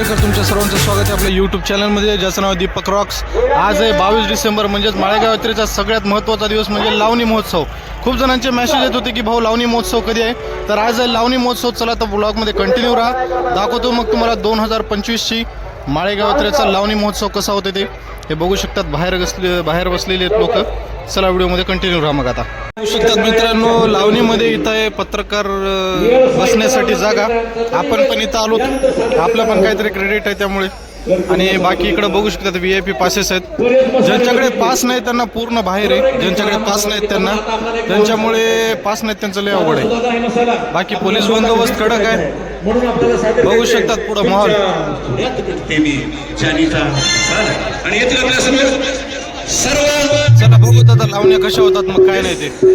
माळेगावकर तुमच्या सर्वांचं स्वागत आहे आपल्या यूट्यूब चॅनलमध्ये, ज्याचं नाव दीपक रॉक्स. आज आहे 22 डिसेंबर, म्हणजेच माळेगाव यात्रेचा सगळ्यात महत्त्वाचा दिवस म्हणजे लावणी महोत्सव. खूप जणांचे मेसेज येत होते की भाऊ लावणी महोत्सव कधी आहे, तर आज आहे लावणी महोत्सव. चला तर ब्लॉगमध्ये कंटिन्यू राहा, दाखवतो मग तुम्हाला 2025ची माळेगाव यात्रेचा लावणी महोत्सव कसा होते ते. हे बघू शकतात बाहेर बसलेले लोक. चला व्हिडिओमध्ये कंटिन्यू राहा. मग आता बघू शकतात मित्रांनो, लावणीमध्ये इथं आहे पत्रकार बसण्यासाठी जागा. आपण पण इथं आलो, आपलं पण काहीतरी क्रेडिट आहे त्यामुळे. आणि बाकी इकडे बघू शकतात VIP पासेस आहेत. ज्यांच्याकडे पास नाही त्यांना पूर्ण बाहेर आहे, ज्यांच्याकडे पास नाहीत त्यांच्यामुळे पास नाहीत त्यांचं लय अवघड आहे. बाकी पोलीस बंदोबस्त कडक आहे, बघू शकतात पुढं माहोल. चला बघू आता लावण्या कशा होतात, मग काय नाही ते.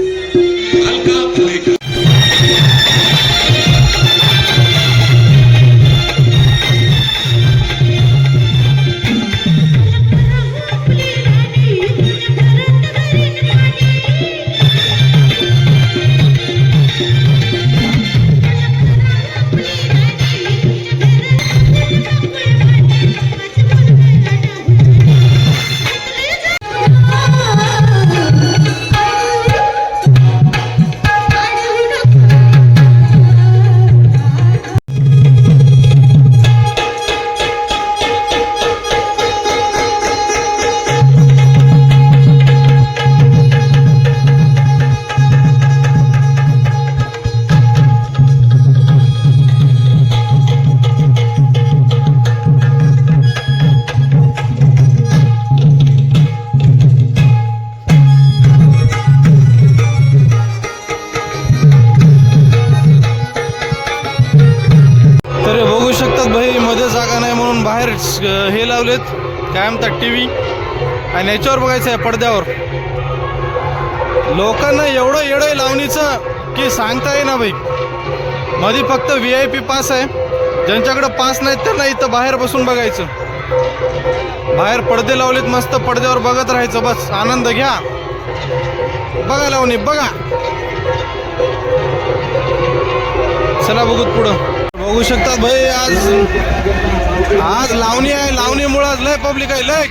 मध्ये जागा नाही म्हणून बाहेर हे लावलेत, काय म्हणतात TV, आणि याच्यावर बघायचं आहे पडद्यावर. लोकांना एवढं येडं लावणीचं की सांगता येईना बाई. मध्ये फक्त VIP पास आहे, ज्यांच्याकडे पास नाहीत त्यांना इथं बाहेर बसून बघायचं. बाहेर पडदे लावलेत मस्त, पडद्यावर बघत राहायचं, बस आनंद घ्या. बघा लावणी बघा. चला बघूत पुढं. बघू शकतात भाई, आज लावणी आहे. लावणीमुळं आज लय पब्लिक आहे, लय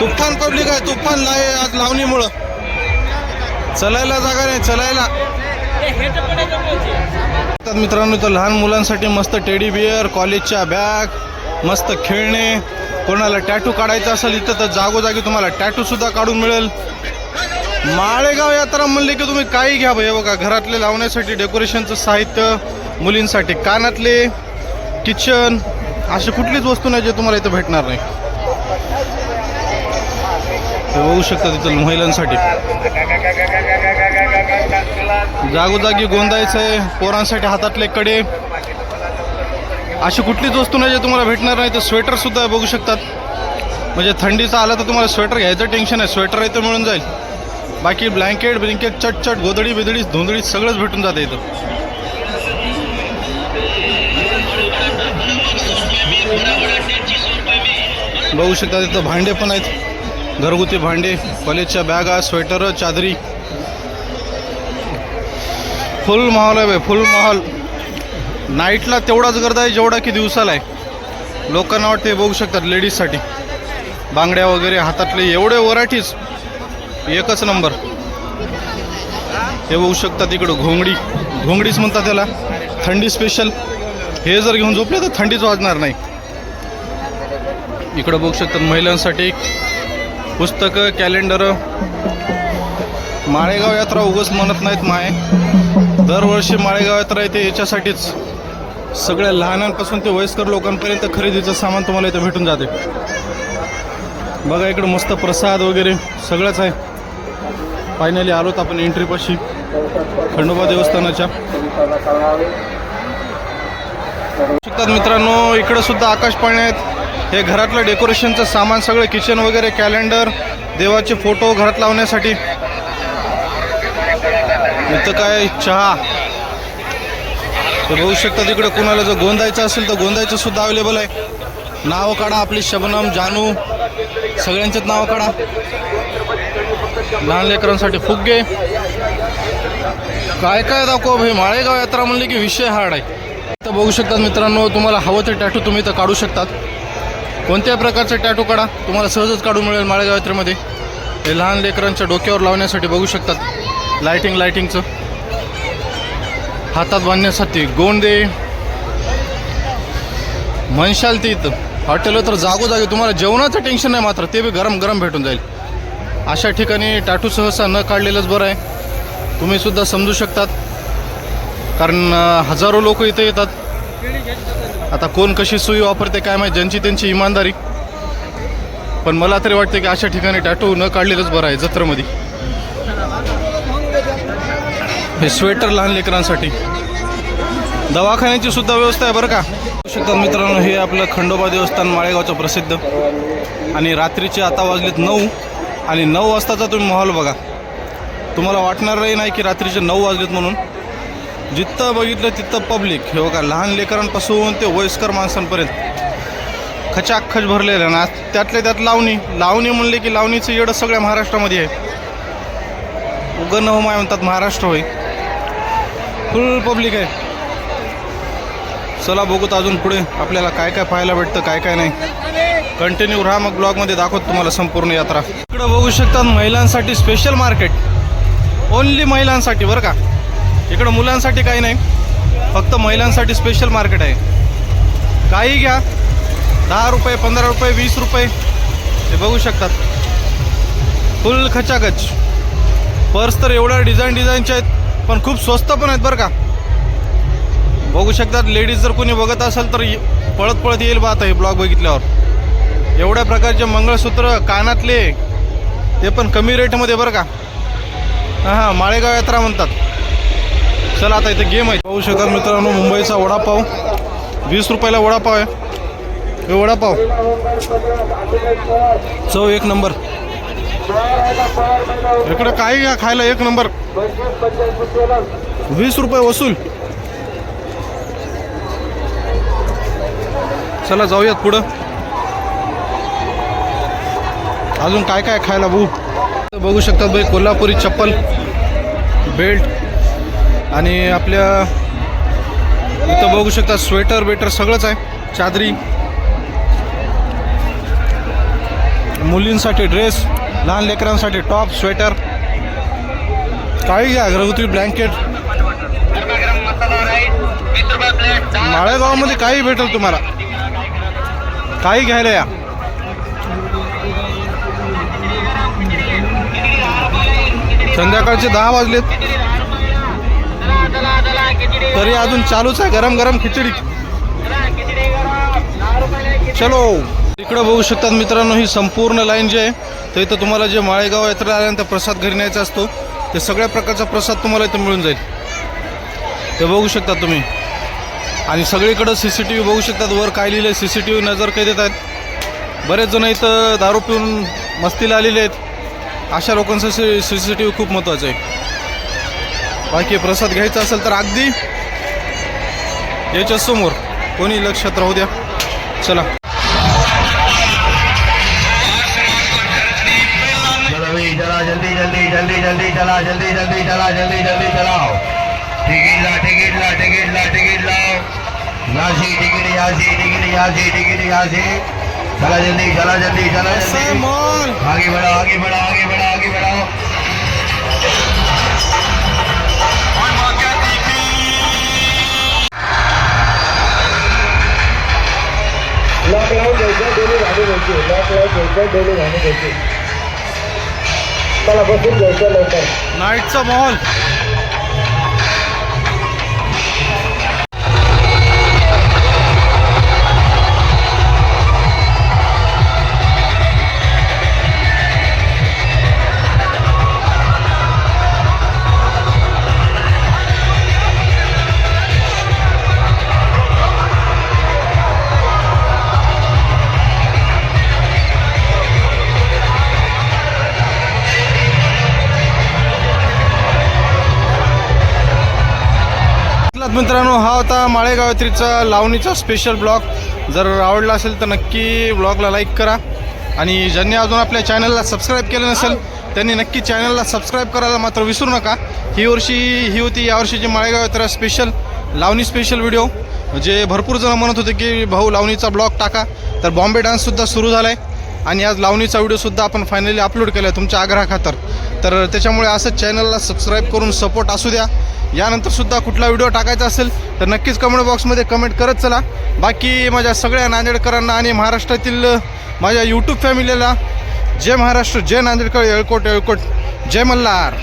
तुफान पब्लिक आहे, तुफान लाय आज लावणीमुळं. चलायला जागा नाही, चलायला. मित्रांनो, तर लहान मुलांसाठी मस्त टेडी बिअर, कॉलेजच्या बॅग, मस्त खेळणे. कोणाला टॅटू काढायचा असेल इथं तर जागोजागी तुम्हाला टॅटू सुद्धा काढून मिळेल. माळेगाव यात्रा म्हणले की तुम्ही काही घ्या भाई. बघा, घरातले लावण्यासाठी डेकोरेशनचं साहित्य, मुलींसाठी कानातले, किचन, अशी कुठलीच वस्तू नाही जे तुम्हाला इथं भेटणार नाही. हे बघू शकता तिथं महिलांसाठी जागोजागी गोंदायचं आहे. पोरांसाठी हातातले कडे, अशी कुठलीच वस्तू नाही जे तुम्हाला भेटणार नाही. तर स्वेटर सुद्धा बघू शकतात, म्हणजे थंडीचा आला तर तुम्हाला स्वेटर घ्यायचं टेन्शन आहे, स्वेटर इथं मिळून जाईल. बाकी ब्लँकेट चटचट, गोदडी बिदडी धुंदडी सगळंच भेटून जातं इथं. बघू शकता तिथं भांडे पण आहेत, घरगुती भांडे, कॉलेजच्या बॅगा, स्वेटर, चादरी. फुल माहोल आहे भाई, फुल माहोल. नाईटला तेवढाच गर्दी आहे जेवढा की दिवसाला आहे. लोकांना वाटते. बघू शकतात लेडीजसाठी बांगड्या वगैरे, हातातले एवढे व्हरायटीज, एकच नंबर. हे बघू शकतात इकडं घोंगडीच म्हणतात त्याला, थंडी स्पेशल. हे जर घेऊन झोपले तर थंडीच वाजणार नाही. इकडं बघू शकतात महिलांसाठी पुस्तकं, कॅलेंडर. माळेगाव यात्रा उगाच म्हणत नाहीत माय, दरवर्षी माळेगाव यात्रा येते याच्यासाठीच. सगळ्या लहानांपासून ते वयस्कर लोकांपर्यंत खरेदीचं सामान तुम्हाला इथं भेटून जाते. बघा इकडं मस्त प्रसाद वगैरे सगळंच आहे. फायनली आलोत आपण एंट्रीपाशी खंडोबा देवस्थानाच्या. शकतात मित्रांनो, इकडं सुद्धा आकाश पाळणे आहेत. हे घरातलं डेकोरेशनचं सामान सगळं, किचन वगैरे, कॅलेंडर, देवाचे फोटो घरात लावण्यासाठी. इथं काय चहा. तर बघू शकता तिकडं कुणाला जर गोंदायचं असेल तर गोंदायचं सुद्धा अवेलेबल आहे. नावं काढा आपली, शबनम, जानू, सगळ्यांचेच नावं काढा. लहान लेकरांसाठी फुगे, काय काय दाखवा भाई. माळेगाव यात्रा म्हणले की विषय हार्ड आहे. तर बघू शकतात मित्रांनो, तुम्हाला हवं ते टॅटू तुम्ही इथं काढू शकतात. कोणत्याही प्रकारचे टॅटू काढा, तुम्हाला सहजच काढून मिळेल माळेगाव यात्रेमध्ये. हे लहान लेकरांच्या डोक्यावर लावण्यासाठी बघू शकतात, लायटिंगचं, हातात बांधण्यासाठी गोंडे म्हणशाल ती इथं. हॉटेलवर तर जागोजागी तुम्हाला जेवणाचं टेन्शन नाही, मात्र ते बी गरम गरम भेटून जाईल. अशा ठिकाणी टॅटू सहसा न काढलेलंच बरं आहे. तुम्ही सुद्धा समजू शकतात, कारण हजारो लोक इथे येतात. आता कोण कशी सोयी वापरते काय माहिती, ज्यांची त्यांची इमानदारी. पण मला तरी वाटते की अशा ठिकाणी टॅटू न काढलेलंच बरं आहे जत्रेमध्ये. हे स्वेटर लहान लेकरांसाठी, दवाखान्याची सुद्धा व्यवस्था आहे बरं का. बघू शकतात मित्रांनो, हे आपलं खंडोबा देवस्थान माळेगावचं प्रसिद्ध. आणि रात्रीचे आता वाजलेत 9 आणि 9 वाजताचा तुम्ही माहोल बघा. तुम्हाला वाटणारही नाही की रात्रीचे 9 वाजलेत म्हणून. जिथं बघितलं तिथं पब्लिक. हे बघा, लहान लेकरांपासून ते वयस्कर माणसांपर्यंत खचाखच भरलेलं आहे ना. त्यातल्या त्यात लावणी म्हणले की लावणीचं येडं सगळ्या महाराष्ट्रामध्ये आहे. उगन माय म्हणतात महाराष्ट्र होय, फुल पब्लिक आहे. चला बघूत अजून पुढे आपल्याला काय काय पाहायला भेटतं, काय काय नाही. कंटिन्यू राहा, मग ब्लॉगमध्ये दाखवत तुम्हाला संपूर्ण यात्रा. इकडं बघू शकतात महिलांसाठी स्पेशल मार्केट, ओन्ली महिलांसाठी बरं का. इकडं मुलांसाठी काही नाही, फक्त महिलांसाठी स्पेशल मार्केट आहे. काही घ्या, 10 रुपये, 15 रुपये, 20 रुपये, हे बघू शकतात. फुल खचाखच. पर्स तर एवढ्या डिझाईनचे आहेत, पण खूप स्वस्त पण आहेत बरं का. बघू शकतात. लेडीज जर कोणी बघत असेल तर पळत पळत येईल बा आता हे ब्लॉग बघितल्यावर. एवढ्या प्रकारचे मंगळसूत्र, कानातले, ते पण कमी रेटमध्ये बरं का. हां, माळेगाव यात्रा म्हणतात. चला आता इथे गेम आहे. पाहू शकतात मित्रांनो, मुंबईचा वडापाव 20 रुपयाला वडापाव आहे. हे वडापाव चव एक नंबर. इकडे काही घ्या खायला एक नंबर. 20 रुपये वसूल. चला जाऊयात पुढं. अजून काय काय खायला बघू शकतात भाई. कोल्हापुरी चप्पल, बेल्ट आणि आपल्या इथं बघू शकता स्वेटर बेटर सगळंच आहे. चादरी, मुलींसाठी ड्रेस, लहान लेकरांसाठी टॉप, स्वेटर, काही घ्या, घरगुती ब्लँकेट. माळेगावमध्ये काही भेटेल तुम्हाला, काही घ्यायला या. संध्याकाळचे 10 वाजलेत तरी अजून चालूच आहे गरम गरम खिचडी. चलो. इकडं बघू शकतात मित्रांनो, ही संपूर्ण लाईन जी आहे, तर इथं तुम्हाला जे माळेगाव यात्रा आल्यानंतर प्रसाद घरी न्यायचा असतो, ते सगळ्या प्रकारचा प्रसाद तुम्हाला इथं मिळून जाईल. ते बघू शकता तुम्ही. आणि सगळीकडं CCTV बघू शकतात. वर काय लिहिलं आहे, CCTV नजर काय देत आहेत. बरेच जण इथं दारू पिऊन मस्तीला आलेले आहेत. अशा लोकांसाठी CCTV खूप महत्त्वाचं आहे. बाकी प्रसाद घ्यायचा असेल तर अगदी याच्या समोर, कोणी लक्षात राहू द्या. चला. चला जल्दी जल्दी जल्दी जल्दी चला जल्दी जल्दी चला जल्दी जल्दी चलाओ. तिकीट लाओ. यासी तिकीट यासी. चला जल्दी चला जल्दी. आगे बढ़ाओ. लॉक लावून घ्यायचं, दोन्ही गाणी घ्यायची. चला बसून घ्यायचं लवकर. नाईटचा माहोल. मित्रांनो, हा होता माळेगाव यात्रेचा लावणीचा स्पेशल ब्लॉग. जर आवडला असेल तर नक्की ब्लॉगला लाईक करा. आणि ज्यांनी अजून आपल्या चॅनलला सबस्क्राईब केलं नसेल त्यांनी नक्की चॅनलला सबस्क्राईब करायला मात्र विसरू नका. ही होती यावर्षीची माळेगाव यात्रा स्पेशल लावणी स्पेशल व्हिडिओ. जे भरपूर जण म्हणत होते की भाऊ लावणीचा ब्लॉग टाका, तर बॉम्बे डान्ससुद्धा सुरू झाला आहे आणि आज लावणीचा व्हिडिओसुद्धा आपण फायनली अपलोड केला आहे तुमच्या आग्रहाखातर. तर त्याच्यामुळे असंच चॅनलला सबस्क्राईब करून सपोर्ट असू द्या. यानंतरसुद्धा कुठला व्हिडिओ टाकायचा असेल तर नक्कीच कमेंट बॉक्समध्ये कमेंट करत चला. बाकी माझ्या सगळ्या नांदेडकरांना आणि महाराष्ट्रातील माझ्या यूट्यूब फॅमिलीला जय महाराष्ट्र, जय नांदेडकर, येळकोट येळकोट, जय मल्हार.